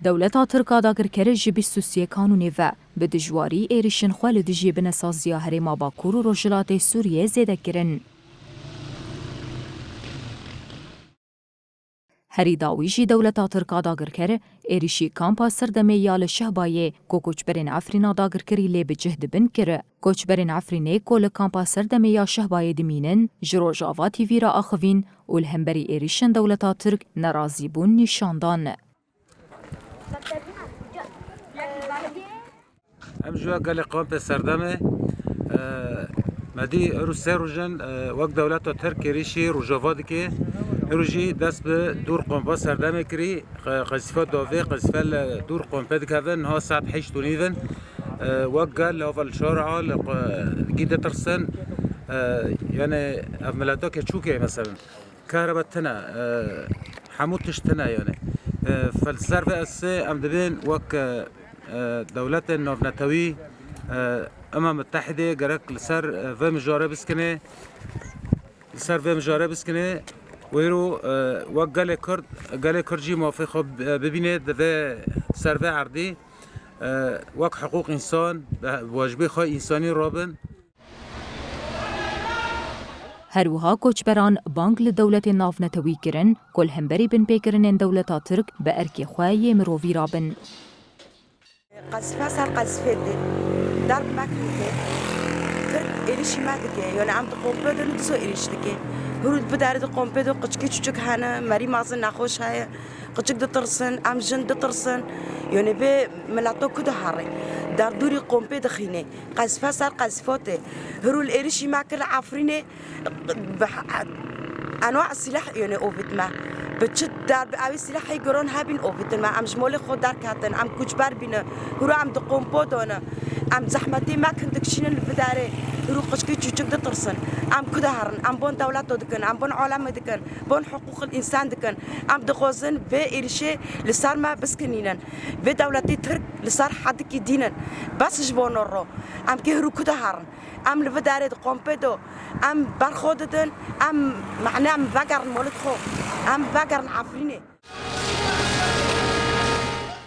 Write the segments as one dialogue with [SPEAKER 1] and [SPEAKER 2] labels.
[SPEAKER 1] دولتا ترکا داگرکر جی 23 کانونی و به دجواری ایریشن خوال دجی بنسازیا هریما باکور و روجلات سوریه زیده کرن. هری داویجی دولتا ترکا داگرکر ایریشی کامپا سردمه یال شهبایه کو کوچبرین افرینا داگرکری لی بجهد بن کره. کوچبرین افرینه کول کامپا سردمه یا شهبایه دمینن جروج آواتی ویرا آخوین و الهمبری ایریشن دولتا ترک نرازی بون نشاندان.
[SPEAKER 2] ام جوا قال قامت سردمه مدی روسیه روزن وقت دولت ترک ریشی روجاوادی که روزی دست به دور قامت سردمه کری قصفات داوی قصفال دور قامت کردن ها ساعت 8 ونیدن وقت قال اول شارع جدا ترسن يعني عملاتك كشوكة مثلا كهربتنا حموتشتنا يعني فالسر بأس أم دبين وك دولة نوفنتوي متحدة جرك لسر في مجارب سكنة لسر في مجارب سكنة ويرو وك قال كرجي موافق ببينه ده سر في عرضي وك حقوق إنسان واجبي خا إنساني رابن
[SPEAKER 1] هروها کوچبران بانک لدولت نافنتوی کرن کل همبری بن پیکرن دولتا ترک به ارکی خواهی مرووی رابن.
[SPEAKER 3] قصفه سر قصفه دی درب مکرده ترک ایلیشی مدگه یعنی عمد قومپه دو ندسو ایلیش دگه هرود بدارد قومپه دو قچکی چوچک هنه مری مازن نخوش های قچک دو ترسن ام جن دو ترسن یعنی به ملاتو کدو هره در دوری قومپه دخینه قصفه سر قصفاته هرول ایلیشی مکر عفرینه انواع السلاح يعني اوفيت ما بتشد دار بأوي سلاح يجرون هابين اوفيت ما ام جمول خود دار كاتن ام كوجبار بينا هرو ام دقوم بودونا ام زحمتي ما كنت كشين البداري هرو قشكي تشوك دترسن ام كده هرن ام بون دولات دكن ام بون عالم دكن بون حقوق الانسان دكن ام دقوزن في إرشة لصار ما بسكنينن في دولتي ترك لصار حد كدينن بس جبون الرو ام كهرو كده هرن ام لبداري دقوم بدو ام برخوددن ام معناه ام بقرن مولد خو ام بقرن عفرینه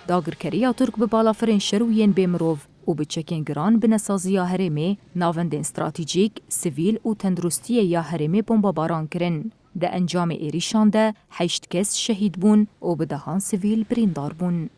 [SPEAKER 1] داگرکریا ترک به بالافرین شروین بمروف و به چکین گران به نسازی هرمی ناوندین استراتیجیک، سیویل و تندرستی یا هرمی بمبا باران کرن. ده انجام ایریشان ده 8 کس شهید بون و به دهان سیویل بریندار بون.